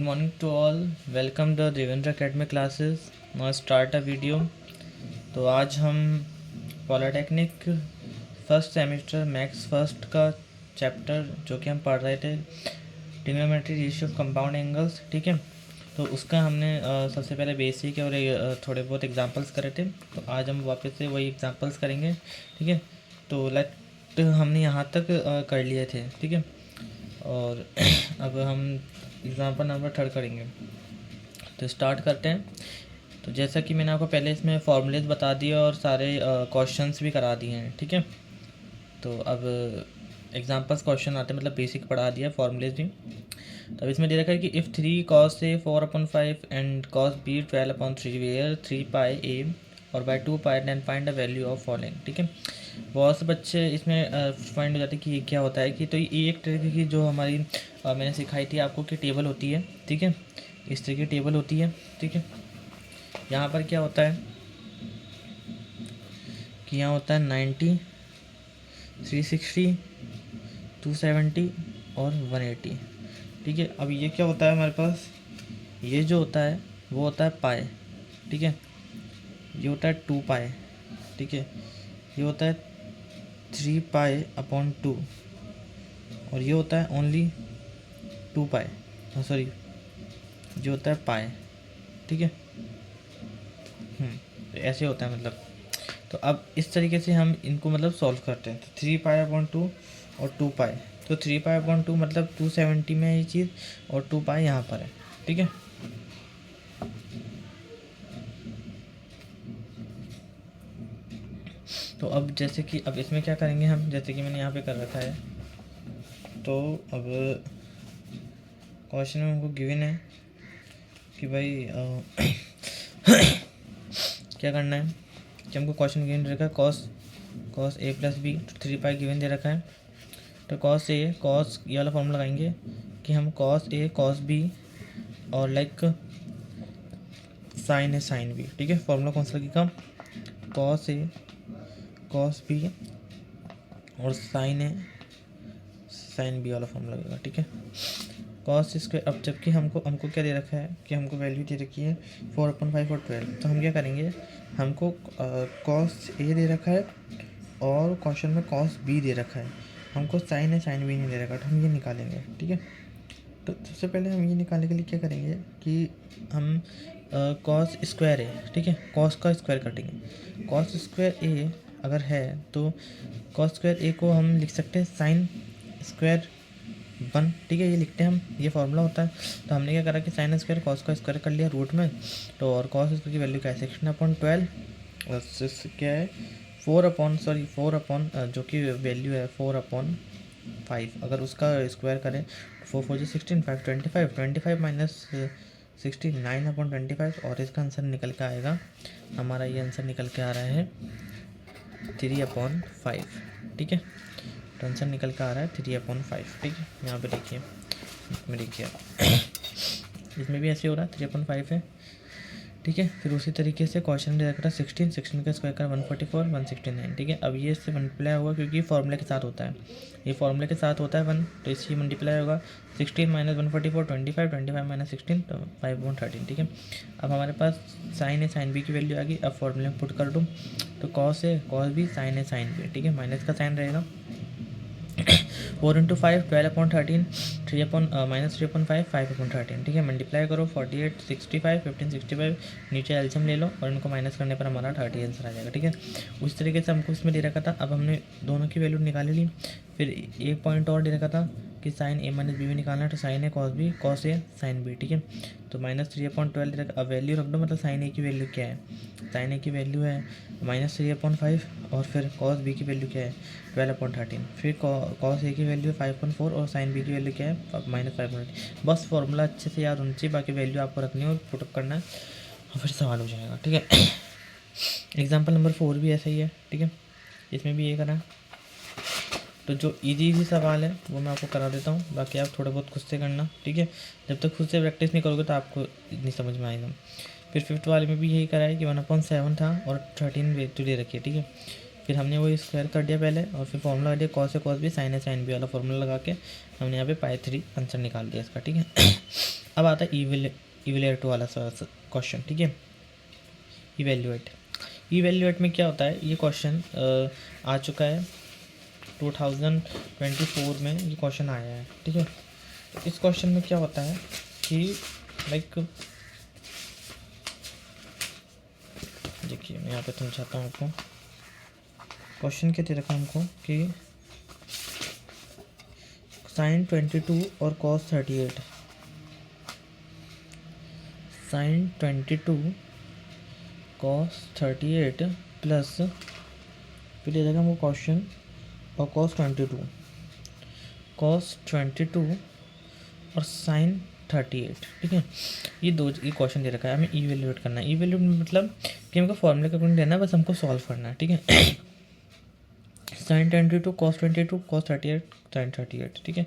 Good morning to all. Welcome to Devendra Academy classes. Now start a video. तो आज हम polytechnic first semester maths first का chapter जो कि हम पढ़ रहे थे trigonometry ratio of compound angles, ठीक है। तो उसका हमने सबसे पहले बेसिक और थोड़े बहुत एग्जांपल्स करे थे। तो आज हम वापस से वही एग्जांपल्स करेंगे, ठीक है। तो लेट हमने यहाँ तक कर लिए थे, ठीक है। और अब हम एग्जांपल नंबर 3 करेंगे। तो स्टार्ट करते हैं। तो जैसा कि मैंने आपको पहले इसमें फॉर्मूलेज बता दिए और सारे क्वेश्चंस भी करा दिए हैं, ठीक है। तो अब एग्जांपल्स क्वेश्चन आते हैं, मतलब बेसिक पढ़ा दिया, फॉर्मूलेज भी। तो अब इसमें दे रखा है कि if 3 cos A 4/5 and cos B 12/3 where 3 pi A और by 2 pi then find the value of following, ठीक है। बहुत से बच्चे इसमें फाइंड हो जाते हैं कि ये क्या होता है। कि तो ये एक तरीके की जो हमारी मैंने सिखाई थी आपको कि टेबल होती है, ठीक है। इस तरह की टेबल होती है, ठीक है। यहाँ पर क्या होता है कि यहाँ होता है 90, 360, 270 और 180, ठीक है। अब ये क्या होता है हमारे पास, ये जो होता है वो होता है पाए, ठीक है। ये होता है 2 पाए, ठीक है। ये होता है 3 पाई/2 और ये होता है ओनली 2 पाए, सॉरी, जो होता है पाए, ठीक है। तो ऐसे होता है मतलब। तो अब इस तरीके से हम इनको मतलब सॉल्व करते हैं। तो 3 पाई/2 और 2 पाई। तो 3 पाई/2 मतलब 270 में है ये चीज़ और 2 पाई यहाँ पर है, ठीक है। तो अब जैसे कि अब इसमें क्या करेंगे हम, जैसे कि मैंने यहाँ पे कर रखा है। तो अब क्वेश्चन में हमको गिवन है कि भाई क्या करना है कि हमको क्वेश्चन गिवन रखा है cos A + B 3 pi given दे रखा है। तो कॉस ये वाला फॉर्मूला लगाएंगे कि हम कॉस A कॉस B और like sine A sine B, ठीक है। फॉर्मूला कौन सा लगेगा, कॉस A कॉस B और साइन A साइन B वाला फॉर्मूला लगेगा, ठीक है। कॉस स्क्वायर, अब जबकि हमको क्या दे रखा है कि हमको वैल्यू दे रखी है 4/5 और 12। तो हम क्या करेंगे, हमको कॉस A दे रखा है और क्वेश्चन में कॉस B दे रखा है, हमको साइन A साइन B नहीं दे रखा। तो हम ये निकालेंगे, ठीक है। तो सबसे पहले हम ये निकालने के लिए क्या करेंगे कि हम कॉस स्क्वायर A, ठीक है, कॉस का स्क्वायर काटेंगे। कॉस स्क्वायर A अगर है तो कॉस स्क्वायर A को हम लिख सकते हैं साइन स्क्वायर 1, ठीक है। ये लिखते हैं हम, ये फॉर्मूला होता है। तो हमने क्या करा कि साइन स्क्वायर कॉस का स्क्वायर कर लिया रूट में। तो और कॉस स्क्वायर की वैल्यू क्या है 16/12 और क्या है 4 जो कि वैल्यू है 4/5। अगर उसका स्क्वायर करें 4 4 16 5 25 माइनस 16 9/25 और इसका आंसर निकल के आएगा, हमारा ये आंसर निकल के आ रहा है 3/5, ठीक है। तो आंसर निकल के आ रहा है 3/5, ठीक है। यहाँ पे देखिए, इसमें देखिए इसमें भी ऐसे हो रहा है 3/5 है, ठीक है। फिर उसी तरीके से क्वेश्चन दे रखा है 16 का स्क्वायर का 144 169, ठीक है। अब ये इससे मल्टीप्लाई होगा क्योंकि फॉर्मूले के साथ होता है, ये फॉर्मूले के साथ होता है 1, तो इससे मल्टीप्लाई होगा 16 माइनस 144 25 माइनस 16 तो 5/13, ठीक है। अब हमारे पास साइन A साइन B की वैल्यू आ गई। अब फॉर्मूले में पुट कर दूँ तो cos A cos B sine A sine B, ठीक है। माइनस का साइन रहेगा 4 × 5 12/13 -3/5 5/13, ठीक है। मल्टीप्लाई करो 48 65 15 65, नीचे एलसीएम ले लो और इनको माइनस करने पर हमारा 30 आंसर आ जाएगा, ठीक है। उस तरीके से हमको इसमें दे रखा था। अब हमने दोनों की वैल्यू निकाल ली। फिर एक पॉइंट और दे रखा था कि साइन A माइनस B भी निकालना है। तो sine A cos B cos A sine B, ठीक है। तो -3/12 दे रखा। अब वैल्यू रख दो, मतलब साइन A की वैल्यू क्या है, साइन A की वैल्यू है -3/5 और फिर कॉस B की वैल्यू क्या है 12/13। फिर कॉस A की वैल्यू है 5/4 और साइन B की वैल्यू क्या है -5/13। बस फॉर्मूला अच्छे से याद होना चाहिए, बाकी वैल्यू आपको रखनी है और पुटअप करना है और फिर सवाल हो जाएगा, ठीक है। एग्जाम्पल नंबर 4 भी ऐसा ही है, ठीक है। इसमें भी ये करा। तो जो इजी सवाल है वो मैं आपको करा देता हूँ, बाकी आप थोड़ा बहुत खुद से करना, ठीक है। जब तक खुद से प्रैक्टिस नहीं करोगे तो आपको नहीं समझ में आएगा। फिर 5th वाले में भी यही करा है कि 1/7 था और 13 वैल्यू दे रखी है, ठीक है। फिर हमने वो स्क्वायर कर दिया पहले और फिर फॉर्मूला कर दिया cos A cos B sine A sine B वाला फॉर्मूला लगा के हमने यहाँ पे पाई 3 आंसर निकाल दिया इसका, ठीक है। अब आता है इवेल्युएट वाला क्वेश्चन, ठीक है। इवेल्युएट में क्या होता है, ये क्वेश्चन आ चुका है 2024 में, ये क्वेश्चन आया है, ठीक है। तो इस क्वेश्चन में क्या होता है कि लाइक देखिए मैं यहाँ पे समझाता हूँ आपको। क्वेश्चन क्या दे रखा है हमको कि sin 22 और cos 38, sin 22 cos 38 प्लस फिर दे देगा हमको क्वेश्चन और cos 22 और sin 38, ठीक है। ये क्वेश्चन दे रखा है, हमें इवेल्युएट करना है। इवेल्युएट मतलब कि हमको फॉर्मूले का अकॉर्डिंग देना है, बस हमको सॉल्व करना है, ठीक है। sin 22 cos 22 cos 38 sin 38, ठीक है।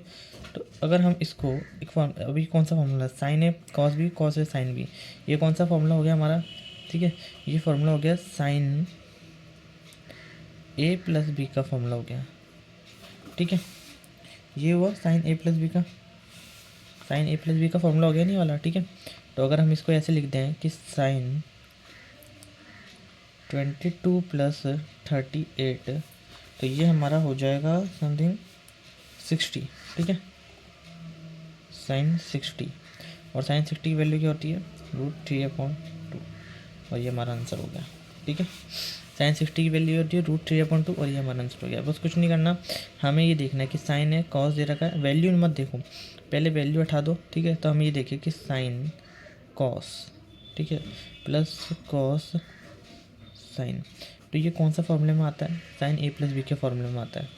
तो अगर हम इसको एक फॉर्म, अभी कौन सा फॉर्मूला, साइन ए कॉस बी कॉस ए साइन बी, ये कौन सा फॉर्मूला हो गया हमारा, ठीक है। ये फॉर्मूला हो गया साइन ए प्लस बी का फॉर्मूला हो गया, ठीक है। ये हुआ साइन ए प्लस बी का फॉर्मूला हो गया नहीं वाला, ठीक है। तो अगर हम इसको ऐसे लिख दें कि साइन 22 प्लस 38, तो ये हमारा हो जाएगा समथिंग 60, ठीक है। साइन 60 और साइन 60 की वैल्यू क्या होती है, √3/2, और ये हमारा आंसर हो गया, ठीक है। साइन 60 की वैल्यू होती है √3/2 और ये हमारा आंसर हो गया। बस कुछ नहीं करना, हमें ये देखना है कि साइन है कॉस दे रखा है, वैल्यू मत देखो, पहले वैल्यू हटा दो, ठीक है। तो हम ये देखें कि साइन कॉस, ठीक है, प्लस कॉस साइन, तो ये कौन सा फॉर्मूले में आता है, साइन ए प्लस बी के फॉर्मूले में आता है।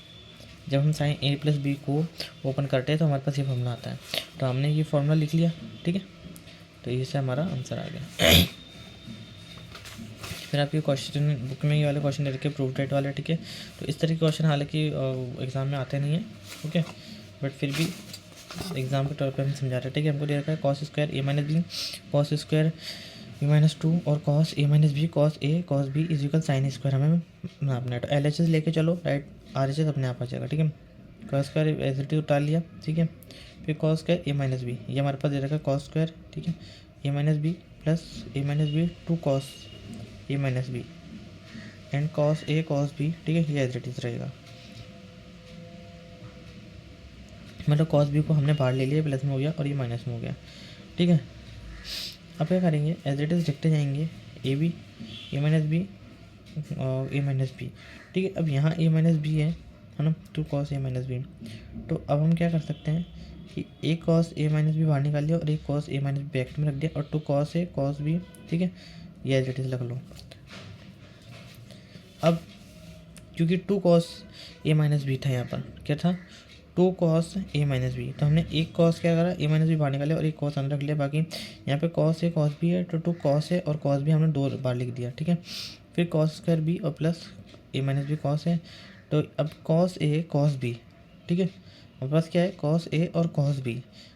जब हम साइन ए प्लस बी को ओपन करते हैं तो हमारे पास ये फॉर्मूला आता है, तो हमने ये फॉर्मूला लिख लिया, ठीक है। तो इससे हमारा आंसर आ गया। फिर आपके क्वेश्चन बुक में ये वाले क्वेश्चन दे रखे प्रूफ डेट वाले, ठीक है। तो इस तरह के क्वेश्चन हालांकि एग्ज़ाम में आते नहीं हैं, ओके, बट फिर भी एग्ज़ाम के तौर पर हम समझा रहे हैं, ठीक है। हमको दे रखा है cos square A minus B cos square b-2 और cos A minus B cos A cos B is equal sine square हमें नापना है। तो LHS लेके चलो, राइट, RHS अपने आप आ जाएगा, ठीक है। Cos square as it is उतार लिया, ठीक है। फिर cos square A minus B, ये हमारे पास दे रखा है कॉस स्क्वायर, ठीक है, A minus B plus A minus B 2 cos A minus B and cos A cos B, ठीक है, ये एज इट इज रहेगा। मतलब कॉस बी को हमने बाहर ले लिया, प्लस में हो गया और ये माइनस में हो गया, ठीक है। अब क्या करेंगे, एज इट इज लिखते जाएंगे, A B A minus B और ए माइनस बी, ठीक है। अब यहाँ ए माइनस बी है ना, 2 कॉस ए माइनस बी। तो अब हम क्या कर सकते हैं कि एक कॉस ए माइनस बी बाहर निकाल लिया और एक cos A minus B bracket में रख दिया और 2 कॉस ए कॉस बी, ठीक है, ये एज इट इज रख लो। अब क्योंकि 2 कॉस ए माइनस बी था, यहाँ पर क्या था, 2 कॉस ए माइनस बी, तो हमने एक कॉस क्या करा, ए माइनस बी बाहर निकाले और एक कॉस अंदर रख लिया। बाकी यहाँ पे कॉस ए कॉस बी है, तो 2 कॉस ए और कॉस बी हमने 2 बार लिख दिया, ठीक है। फिर कॉस स्क्वायर बी और plus A minus B cos है, तो अब कॉस ए कॉस बी, ठीक है। हमारे पास क्या है, कॉस ए और कॉस बी,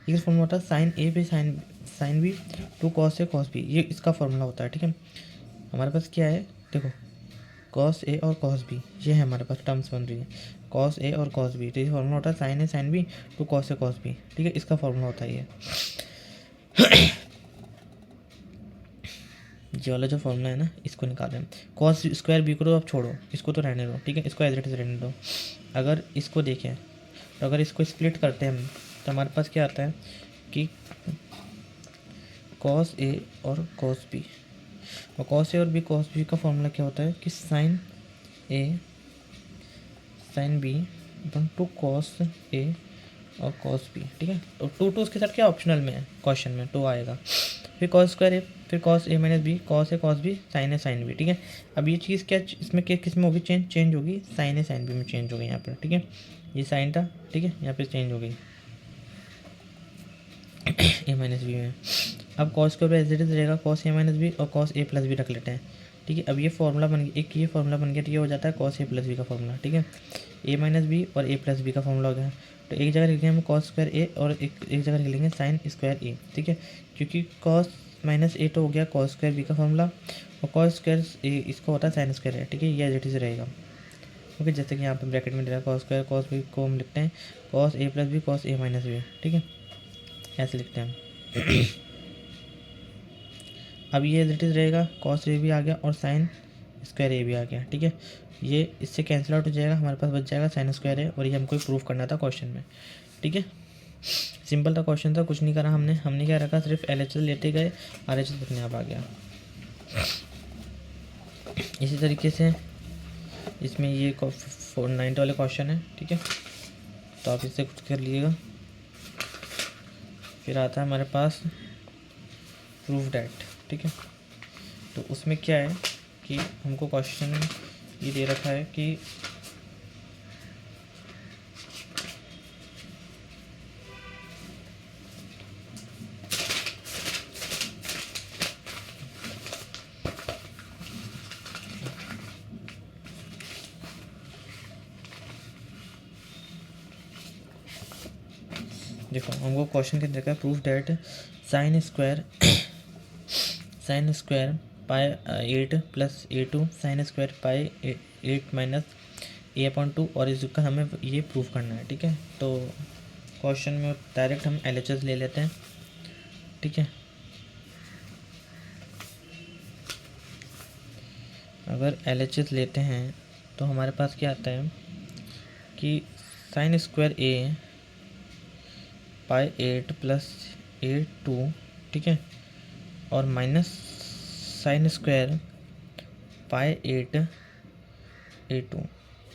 ये फॉर्मूला होता है साइन ए पे sine B 2 cos A cos B, ये इसका फॉर्मूला होता है, ठीक है। हमारे पास क्या है, देखो कॉस ए और कॉस बी, ये है हमारे पास टर्म्स बन रही है, कॉस ए और कॉस बी, तो ये फॉर्मूला होता है sign A sine B 2 cos A cos B, ठीक है, इसका फॉर्मूला होता है ये वाला जो फॉर्मूला है ना, इसको निकालें। कॉस स्क्वायर बी को तो आप छोड़ो, इसको तो रहने दो, ठीक है, इसको एज इट इज रहने दो। अगर इसको देखें, तो अगर इसको स्प्लिट करते हैं हम, तो हमारे पास क्या आता है कि कॉस ए और कॉस बी, और कॉस ए और बी कॉस बी का फॉर्मूला क्या होता है कि साइन ए साइन बी अपन 2 कॉस ए और कॉस बी, ठीक है। तो 2 उसके साथ क्या ऑप्शनल में है, क्वेश्चन में 2 आएगा। फिर कॉस स्क्वायर ए, फिर cos A minus B cos A cos B sign A sine B, ठीक है। अब ये चीज़ क्या इसमें किस में होगी, चेंज होगी, साइन ए साइन बी में चेंज हो गई यहाँ पर, ठीक है। ये साइन था, ठीक है, यहाँ पे चेंज हो गई ए माइनस बी में। अब cos square as it is रहेगा, कॉस ए माइनस बी और कॉस ए प्लस बी रख लेते हैं, ठीक है। अब ये फॉर्मूला बन गया, एक ये फॉर्मूला बन गया, तो ये हो जाता है कॉस ए प्लस बी का फॉर्मूला, ठीक है। ए माइनस बी और ए प्लस बी का फॉर्मूला हो गया, तो एक जगह लिख लेंगे हम कॉस स्क्वायर ए और एक जगह लिख लेंगे साइन स्क्वायर ए, ठीक है। क्योंकि कॉस माइनस ए तो हो गया कॉस स्क्वायर बी का फॉर्मूला, और कॉस स्क्वायर ए इसको होता है साइन स्क्वायर ए, ठीक है, ये एज इट इज रहेगा, ओके। जैसे कि यहाँ पे ब्रैकेट में दे रहा है कॉस स्क्वायर कॉस बी को हम लिखते हैं cos A plus B cos A minus B, ठीक है, ऐसे लिखते हैं हम। अब ये एज इट इज़ रहेगा, कॉस ए भी आ गया और साइन स्क्वायर ए भी आ गया। ठीक है, ये इससे कैंसिल आउट हो जाएगा, हमारे पास बच जाएगा साइन स्क्वायर ए, और ये हमको प्रूफ करना था क्वेश्चन में। ठीक है, सिंपल था क्वेश्चन था, कुछ नहीं करा हमने क्या रखा, सिर्फ LHS लेते गए, RHS अपने आप आ गया। इसी तरीके से इसमें ये 490 वाले क्वेश्चन है। ठीक है, तो आप इससे कुछ कर लीजिएगा। फिर आता है हमारे पास प्रूफ डैट। ठीक है, तो उसमें क्या है कि हमको क्वेश्चन ये दे रखा है कि देखो हमको क्वेश्चन के अंदर का proof that sine square pi 8 + a2 sine square pi 8 - a/2 और इसका हमें ये प्रूफ करना है। ठीक है, तो क्वेश्चन में डायरेक्ट हम LHS ले लेते हैं। ठीक है, अगर LHS लेते हैं तो हमारे पास क्या आता है कि sine square a pi 8 + a2। ठीक है, और minus sine square pi 8 a2।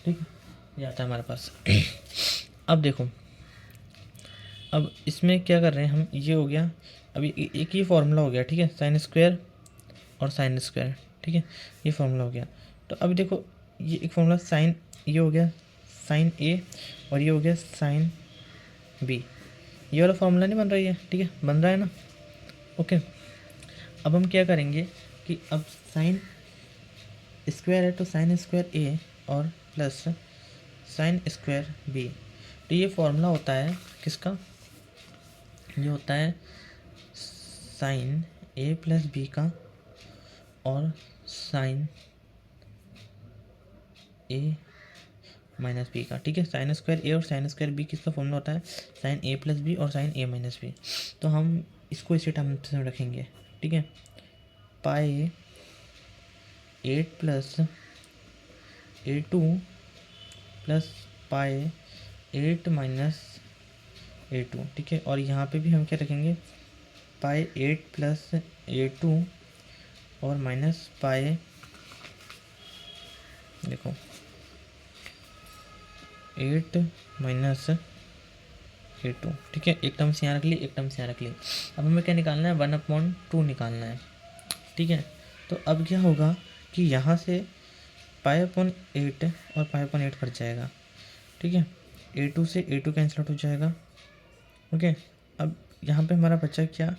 ठीक है, ये आता है हमारे पास। अब देखो, अब इसमें क्या कर रहे हैं हम, ये हो गया, अभी एक ही फार्मूला हो गया। ठीक है, साइन स्क्वायर और साइन स्क्वायर। ठीक है, ये फार्मूला हो गया। तो अभी देखो, ये एक फार्मूला साइन, ये हो गया साइन ए, और ये हो गया साइन बी। ये वाला फार्मूला नहीं बन रही है। ठीक है, बन रहा है ना। ओके, अब हम क्या करेंगे कि अब साइन स्क्वायर है तो साइन स्क्वायर ए और प्लस साइन स्क्वायर बी। तो ये फार्मूला होता है किसका, ये होता है साइन ए प्लस बी का और साइन ए माइनस बी का। ठीक है, साइन स्क्वायर ए और साइन स्क्वायर बी किसका फॉर्मूला होता है, साइन ए प्लस बी और साइन ए माइनस बी। तो हम इसको इसी टर्म्स में रखेंगे। ठीक है, पाई 8 + a2 प्लस पाई 8 - a2। ठीक है, और यहाँ पे भी हम क्या रखेंगे, पाई 8 + a2 और माइनस पाई, देखो 8 - a2। ठीक है, एक टर्म से यहाँ रख ली, एक टर्म से यहाँ रख ली। अब हमें क्या निकालना है, 1/2 निकालना है। ठीक है, तो अब क्या होगा कि यहाँ से पाई/8 और पाई/8 कट जाएगा। ठीक है, a2 से a2 कैंसिल आउट हो जाएगा। ओके, अब यहाँ पे हमारा बचा क्या,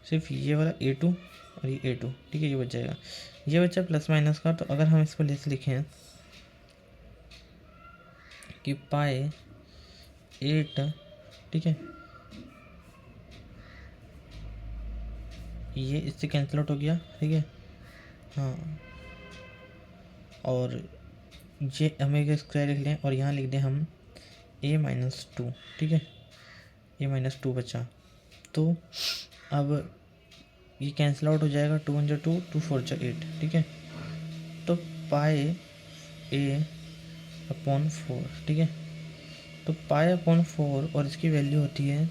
सिर्फ ये वाला a2 और ये a2। ठीक है, ये बच जाएगा, ये बचा प्लस माइनस का। तो अगर हम इसको लेस लिखें कि पाई 8, ठीक है, ये इससे कैंसिल आउट हो गया। ठीक है, हाँ, और ये हमें एक स्क्वायर लिख लें और यहाँ लिख दें हम a-2। ठीक है, a-2 बचा। तो अब ये कैंसिल आउट हो जाएगा, 2 × 2 2 4 × 8। ठीक है, तो पाई a/4। ठीक है, तो पाई/4 और इसकी वैल्यू होती है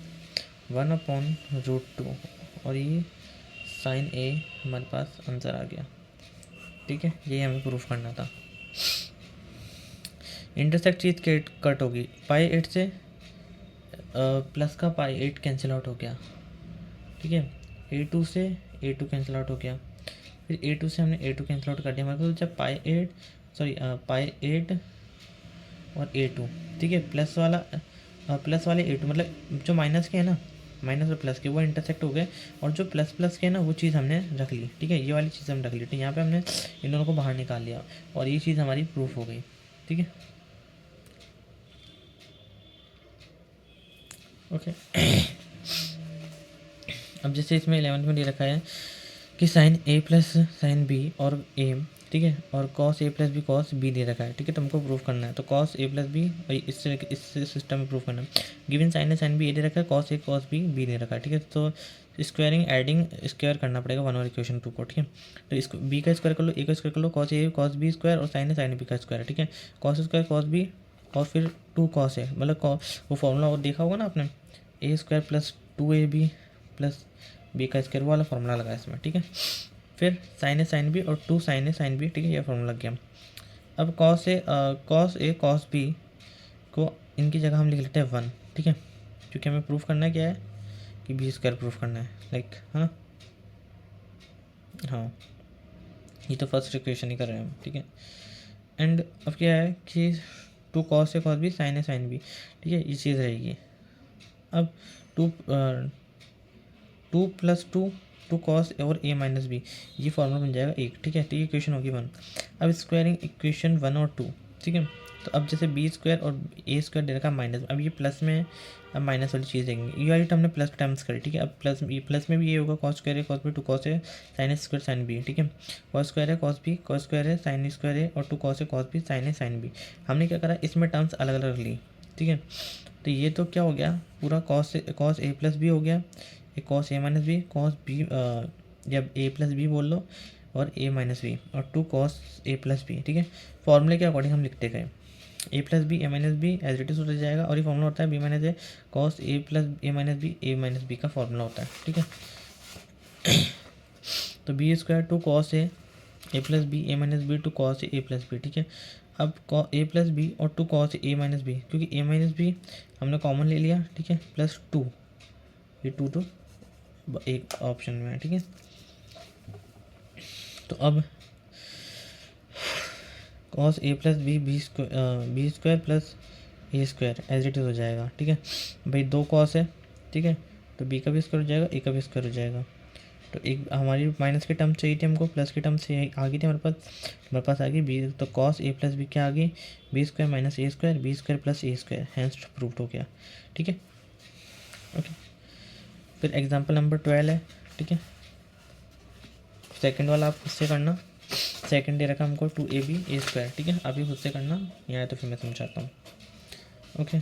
1/√2, और ये साइन ए हमारे पास आंसर आ गया। ठीक है, ये हमें प्रूफ करना था। इंटरसेक्ट चीज़ कट होगी, पाई 8 से प्लस का पाई 8 कैंसिल आउट हो गया। ठीक है, a2 से a2 कैंसिल आउट हो गया, फिर a2 से हमने a2 कैंसिल आउट कर दिया। हमारे पास जब पाई 8 और a2। ठीक है, प्लस वाले a2, मतलब जो माइनस के है ना, माइनस और प्लस के वो इंटरसेक्ट हो गए, और जो प्लस प्लस के है ना वो चीज़ हमने रख ली। ठीक है, ये वाली चीज़ हमने रख ली। तो यहाँ पे हमने इन दोनों को बाहर निकाल लिया और ये चीज़ हमारी प्रूफ हो गई। ठीक है, ओके। अब जैसे इसमें 11th में दे रखा है कि साइन ए प्लस साइन बी और ए ठीक है, और cos A plus B cos B दे रखा है, ठीक है, तुमको प्रूव करना है। तो कॉस ए प्लस बी इस सिस्टम में प्रूव करना है। गिवन साइन ए साइन बी ए दे रखा है, cos A cos B B दे रखा है, ठीक है। तो स्क्वायरिंग एडिंग स्क्वायर करना पड़ेगा वन और इक्वेशन 2 को, ठीक है। तो इसको बी का स्क्वायर कर लो, ए का स्क्वायर कर लो, cos A cos B square और साइन ए साइन बी का स्क्वायर है, ठीक है। कॉस स्क्वायर कॉस बी और फिर 2 कॉस ए, मतलब वो फॉर्मूला और देखा होगा ना आपने, A square plus 2ab plus B का स्क्वायर वाला फॉर्मूला लगा इसमें, ठीक है। फिर साइन ए साइन बी और 2 साइन ए साइन बी, ठीक है, ये फॉर्मूला लग गया। अब कॉस ए कॉस बी को इनकी जगह हम लिख लेते हैं 1, ठीक है, क्योंकि हमें प्रूफ करना है क्या है कि बी स्क्वायर प्रूफ करना है, लाइक हाँ हाँ, ये तो फर्स्ट इक्वेशन ही कर रहे हैं हम, ठीक है। एंड अब क्या है कि 2 cos A cos B sign A sine B, ठीक है, ये चीज़ रहेगी। अब 2 प्लस 2 कॉस और ए माइनस बी, ये फॉर्मूला बन जाएगा 1, ठीक है। तो ये इक्वेशन होगी 1। अब स्क्वायरिंग इक्वेशन 1 और 2, ठीक है। तो अब जैसे बी स्क्वायर और ए स्क्वायर दे रखा माइनस, अब ये प्लस में है, अब माइनस वाली चीज़ देंगे। ये वाली टर्म ने प्लस टर्म्स करी, ठीक है। अब प्लस में भी ये होगा, कॉस स्क्वायर है कॉस बी 2 कॉस है साइन स्क्वायर साइन बी, ठीक है। कॉस स्क्वायर है कॉस बी कॉस स्क्वायर है साइन स्क्वायर है और 2 कॉस है कॉस बी साइन है साइन बी। हमने क्या करा, इसमें टर्म्स अलग अलग ली, ठीक है। तो ये तो क्या हो गया, पूरा कॉस ए प्लस बी हो गया, एक cos A minus B cos B, जब ए प्लस बी बोल लो और ए माइनस बी और 2 कॉस ए प्लस बी, ठीक है। फॉर्मूले के अकॉर्डिंग हम लिखते गए, A plus B A minus B as it is हो जाएगा, और ये फॉर्मूला होता है B minus A cos A plus A minus B का फॉर्मूला होता है, ठीक है। तो B square 2 cos A plus B A minus B 2 cos A plus B, ठीक है। अब ए प्लस बी और 2 कॉस ए माइनस बी, क्योंकि ए माइनस बी हमने कॉमन ले लिया, ठीक है, प्लस 2, ये 2 तो एक ऑप्शन में है, ठीक है। तो अब cos A plus B square plus A square as it is हो जाएगा, ठीक है। भाई 2 कॉस है, ठीक है, तो बी का भी स्क्वायर हो जाएगा, ए का भी स्क्वायर हो जाएगा। तो एक हमारी माइनस की टर्म चाहिए थी हमको, प्लस की टर्म से आ गई थी हमारे पास आ गई बी। तो कॉस ए प्लस बी क्या आ गई, B square minus A square B square plus A square, hence proved हो गया, ठीक है। ओके, फिर एग्जांपल नंबर 12 है, ठीक है। सेकंड वाला आप खुद से करना, सेकंड दे रखा हमको 2ab ए स्क्वायर, ठीक है। आप ये खुद से करना, यहाँ तो फिर मैं समझाता हूँ। ओके।